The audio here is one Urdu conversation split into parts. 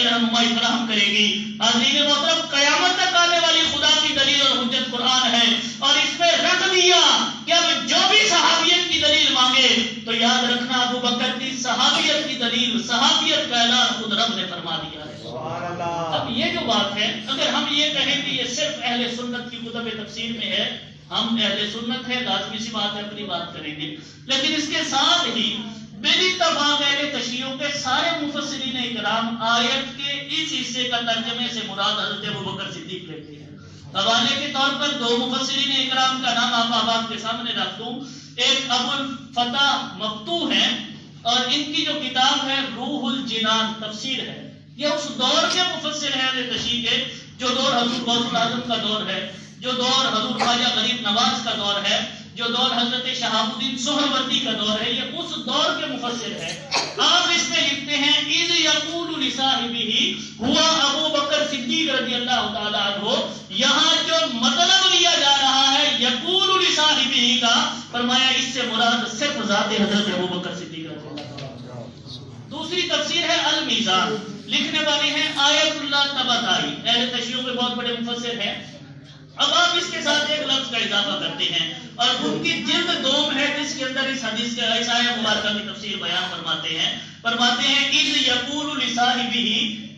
لیے رہنمائی فراہم کرے گی. حاضرین محترم، قیامت تک آنے والی خدا کی دلیل اور حجت قرآن ہے، اور اس میں رکھ دیا کہ اب جو بھی صحابیت کی دلیل مانگے تو یاد رکھنا ابو بکر کی صحابیت کی دلیل، صحابیت کا اعلان خود رب نے فرما دیا ہے. اب یہ جو بات ہے، اگر ہم یہ کہیں کہ یہ صرف اہل سنت کی کتب تفسیر میں ہے، ہم اہل سنت ہے، لازمی سی بات ہے اپنی بات کریں گے، لیکن اس کے ساتھ ہی بالاتفاق اہل تشریعوں کے سارے مفسرین اکرام آیت کے اس حصے کا ترجمے سے مراد حضرت ابوبکر صدیق لیتے ہیں. حوالے کے طور پر دو مفسرین اکرام کا نام آپ احباب کے سامنے رکھ دوں. ایک ابو الفتح مفتوح ہیں، اور ان کی جو کتاب ہے روح الجنان تفسیر ہے. یہ اس دور کے مفسر ہیں اہل تشریع کے، جو دور حضور غوث الاعظم کا دور ہے، جو دور حضور خواجہ غریب نواز کا دور ہے، جو دور حضرت شہاب الدین سہروردی کا دور ہے. یہ اس دور کے مفسر ہے. آپ اس میں لکھتے ہیں اذ یقول لصاحبہ ہوا ابو بکر صدیق رضی اللہ تعالی عنہ. یہاں جو مطلب لیا جا رہا ہے یقول لصاحبہ کا، فرمایا اس سے مراد صرف ذات حضرت ابو بکر صدیق رضی اللہ تعالی عنہ. دوسری تفسیر ہے المیزان، لکھنے والے ہیں آیت اللہ طباطبائی، اہل تشریع کے بہت بڑے مفسر ہیں. اب آپ اس کے ساتھ ایک لفظ کا اضافہ کرتے ہیں، اور ان کی جلد دوم ہے جس کے اندر اس حدیث کے اس آیت مبارکہ کی تفسیر بیان فرماتے ہیں اذ یقول لصاحبہ.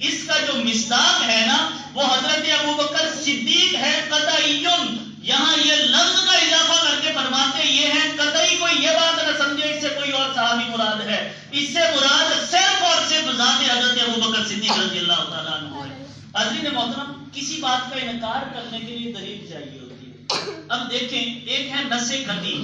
اس کا جو مصداق ہے نا وہ حضرت ابوبکر صدیق ہے قطعیٌ. یہاں یہ لفظ کا اضافہ کر کے فرماتے یہ ہے قطعی، کوئی یہ بات نہ سمجھے اس سے کوئی اور صحابی مراد ہے. اس سے مراد صرف اور صرف ذات حضرت ابوبکر صدیق رضی اللہ تعالیٰ عنہ ہے. حضرت محترم، کسی بات کا انکار کرنے کے لیے دلیل چاہیے ہوتی ہے. اب دیکھیں، ایک ہے نص قطعی.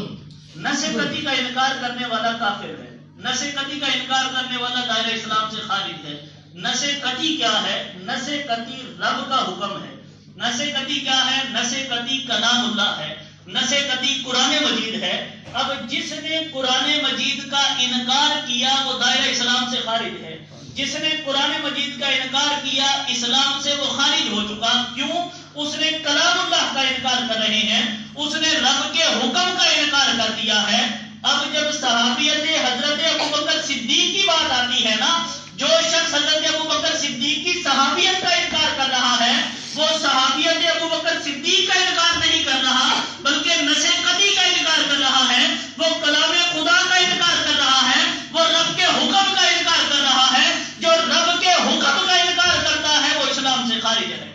نص قطعی کا انکار کرنے والا کافر ہے، نص قطعی کا انکار کرنے والا دائرہ اسلام سے خارج ہے. نص قطعی کیا ہے؟ نص قطعی رب کا حکم ہے. نص قطعی کیا ہے؟ نص قطعی کلام اللہ ہے. نص قطعی قرآن مجید ہے. اب جس نے قرآن مجید کا انکار کیا وہ دائرہ اسلام سے خارج ہے. جس نے قرآن مجید کا انکار کیا اسلام سے وہ خارج ہو چکا. کیوں؟ اس نے کلام اللہ کا انکار کر رہے ہیں، اس نے رب کے حکم کا انکار کر دیا ہے. اب جب صحابیت حضرت ابوبکر صدیق کی بات آتی ہے نا، جو شخص حضرت ابوبکر صدیق کی صحابیت کا انکار کر رہا ہے وہ صحابیت ابوبکر صدیق کا انکار نہیں کر رہا بلکہ نص قطعی کا انکار کر رہا ہے. وہ کلام خدا کا انکار کر رہا ہے، وہ رب کے حکم کا انکار کر رہا ہے. جو رب کے حکم کا انکار کرتا ہے وہ اسلام سے خارج ہے.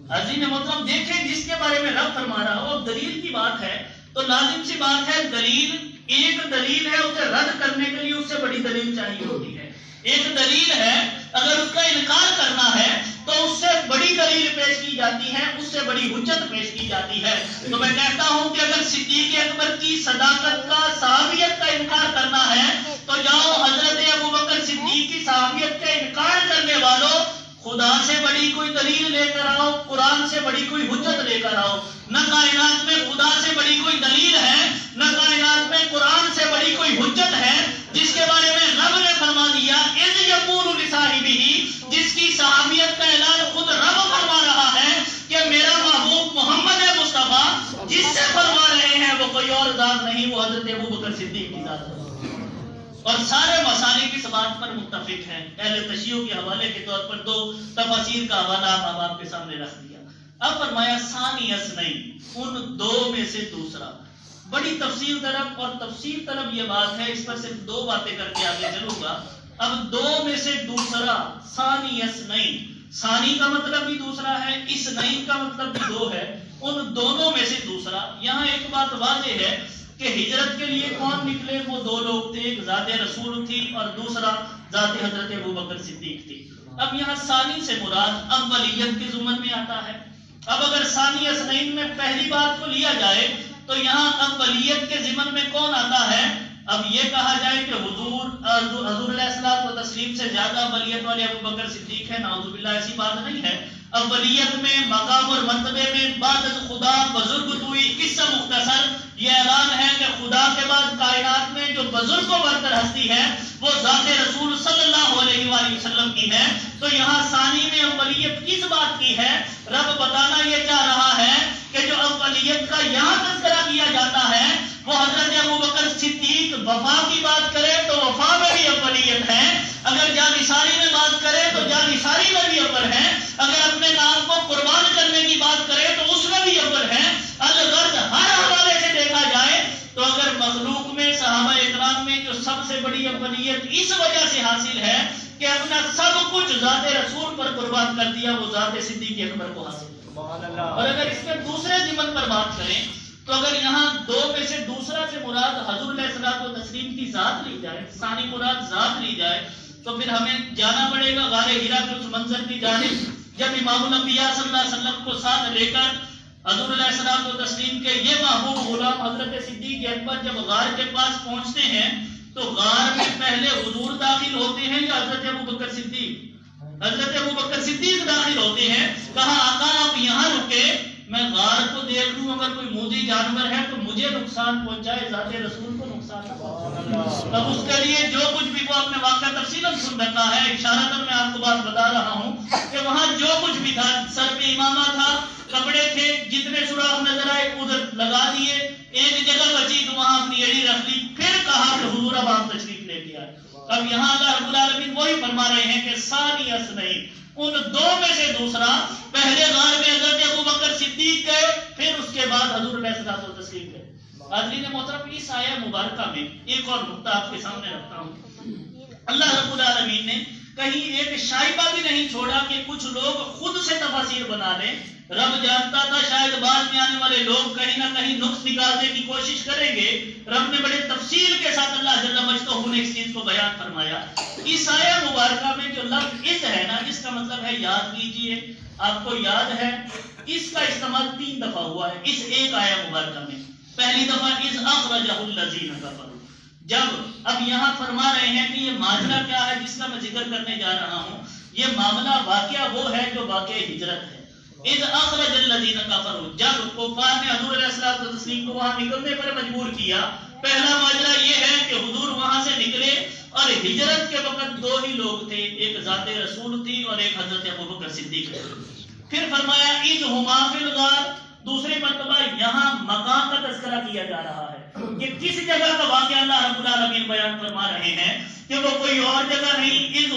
حضرین محترم، دیکھیں جس کے بارے میں رب فرما رہا ہو، دلیل کی بات ہے تو لازم سی بات ہے دلیل، ایک دلیل ہے اسے رد کرنے کے لیے اس سے بڑی دلیل چاہیے ہوتی ہے. ایک دلیل ہے اگر اس کا انکار کرنا ہے تو اس سے بڑی دلیل پیش کی جاتی ہے، اس سے بڑی حجت پیش کی جاتی ہے. تو میں کہتا ہوں کہ اگر صدیق اکبر کی صداقت کا، صحابیت کا انکار کرنا ہے تو جاؤ حضرت ابوبکر صدیق کی صحابیت کا انکار کرنے والوں، خدا سے بڑی کوئی دلیل لے کر آؤ، قرآن سے بڑی کوئی حجت لے کر آؤ. نہ کائنات میں خدا سے بڑی کوئی دلیل ہے، نہ کائنات میں قرآن سے بڑی کوئی حجت ہے جس کے بارے میں رب نے فرما دیا اذ یقول لصاحبہ، جس کی صحابیت کا اعلان خود رب فرما رہا ہے کہ میرا محبوب محمد مصطفیٰ جس سے فرما رہے ہیں وہ کوئی اور ذات نہیں، وہ حضرت ابوبکر صدیق کی ذات ہے. اور سارے مسالک اس بات پر متفق ہیں. اہل تشیع کے حوالے کے طور پر دو تفاسیر کا حوالہ آپ کے سامنے رکھ دیا. اب فرمایا ثانی اثنین، ان دو میں سے دوسرا. بڑی تفصیل طلب اور تفصیل طلب یہ بات ہے، اس پر صرف دو باتیں کر کے آگے چلوں گا. اب دو میں سے دوسرا، ثانی اثنین، ثانی کا مطلب بھی دوسرا ہے، اثنین کا مطلب بھی دو ہے، ان دونوں میں سے دوسرا. یہاں ایک بات واضح ہے کہ ہجرت کے لیے کون نکلے؟ وہ دو لوگ تھے، ایک ذات رسول تھی اور دوسرا ذات حضرت ابوبکر صدیق تھی. اب یہاں ثانی سے مراد اولیت کے ضمن میں آتا ہے. اب اگر ثانی اثنین میں پہلی بات کو لیا جائے تو یہاں اولیت کے ضمن میں کون آتا ہے؟ اب یہ کہا جائے کہ حضور علیہ الصلوۃ والتسلیم سے زیادہ اولیت والے ابوبکر صدیق ہے، نعوذ باللہ، ایسی بات نہیں ہے. اولیت میں، مقام اور مرتبے میں بعد خدا بزرگ ہوئی. قصہ مختصر یہ اعلان ہے کہ خدا کے بعد کائنات میں جو بزرگ و برتر ہستی ہے وہ ذات رسول صلی اللہ علیہ وآلہ وسلم کی ہے. تو یہاں ثانی میں اولیت کس بات کی ہے؟ رب بتانا یہ چاہ رہا ہے کہ جو اولیت کا یہاں تذکرہ کیا جاتا ہے وہ حضرت ابوبکر صدیق وفا کی بات کرے تو وفا میں بھی اولیت ہے، اگر جانثاری میں بات کرے تو جانثاری میں بھی اول ہیں، اگر اپنے نام کو قربان کرنے کی بات کرے تو اس میں بھی اول ہیں۔ الغرض ہر حوالے سے دیکھا جائے تو اگر مخلوق میں صحابہ اکرام میں جو سب سے بڑی اولیت اس وجہ سے حاصل ہے کہ اپنا سب کچھ ذات رسول پر قربان کر دیا، وہ ذات صدیق اکبر کو حاصل ہے۔ اور اگر اس میں دوسرے ضمن پر بات کریں تو اگر یہاں دو میں سے دوسرا سے مراد حضور علیہ الصلوۃ والتسلیم کی ذات لی جائے، ثانی مراد ذات لی جائے، تو پھر ہمیں جانا پڑے گا غار حرا کے اس منظر کی جانب جب امام الانبیاء صلی اللہ علیہ وسلم کو ساتھ لے کر حضور علیہ الصلوۃ والتسلیم کے یہ محبوب غلام حضرت صدیق اکبر جب غار کے پاس پہنچتے ہیں تو غار میں پہلے حضور داخل ہوتے ہیں یا حضرت ابوبکر صدیق؟ حضرت ابوبکر صدیق داخل ہوتے ہیں۔ کہا آقا آپ یہاں رکے، میں غار کو دیکھ لوں، اگر کوئی موذی جانور ہے تو مجھے نقصان پہنچائے، ذات رسول کو نقصان نہ پہنچائے۔ اب اس کے لیے جو کچھ بھی وہ اپنے واقعہ تفصیلاً سن رکھا ہے، اشارتاً میں آپ کو بات بتا رہا ہوں کہ وہاں جو کچھ بھی تھا، سر پہ امامہ تھا، کپڑے تھے، جتنے سوراخ نظر آئے ادھر لگا دیے، ایک جگہ بچی تو وہاں اپنی ایڑی رکھ لی، پھر کہا کہ حضور اب آپ تشریف لے کے آئے۔ اب یہاں اللہ رب العالمین وہی فرما رہے ہیں کہ ثانی اثنین، ان دو میں سے دوسرا، پہلے غار میں حضرت ابوبکر صدیق گئے، پھر اس کے بعد حضور علیہ الصلوۃ والتسلیم گئے۔ حاضرین محترم، اس آیہ مبارکہ میں ایک اور نقطہ آپ کے سامنے رکھتا ہوں۔ اللہ رب العالمین نے کہیں ایک شائبہ بھی نہیں چھوڑا کہ کچھ لوگ خود سے تفاسیر بنا لیں۔ رب جانتا تھا شاید بعد میں آنے والے لوگ کہیں نہ کہیں نقص نکالنے کی کوشش کریں گے، رب نے بڑے تفصیل کے ساتھ اللہ جل مجدہ نے اس چیز کو بیان فرمایا۔ اس آیہ مبارکہ میں جو لفظ اذ ہے نا، اس کا مطلب ہے یاد کیجئے۔ آپ کو یاد ہے اس کا استعمال 3 دفعہ ہوا ہے اس ایک آیہ مبارکہ میں۔ پہلی دفعہ اذ اخرجہ الذین کفروا، جب اب یہاں فرما رہے ہیں کہ یہ معاملہ کیا ہے جس کا میں ذکر کرنے جا رہا ہوں، یہ معاملہ واقعہ وہ ہے جو واقعہ ہجرت ہے۔ اذ اخرج الذین کفروا، جب کفار نے حضور علیہ الصلوۃ والتسلیم کو وہاں نکلنے پر مجبور کیا، پہلا ماجرا یہ ہے کہ حضور وہاں سے نکلے اور ہجرت کے وقت 2 ہی لوگ تھے، ایک ذات رسول تھی اور ایک حضرت ابوبکر صدیق تھے۔ پھر فرمایا اذ ہما فی الغار، دوسری مرتبہ یہاں مقام کا تذکرہ کیا جا رہا ہے کہ کس جگہ کا واقعہ اللہ رب العالمین بیان فرما رہے ہیں کہ وہ کوئی اور جگہ نہیں، اذ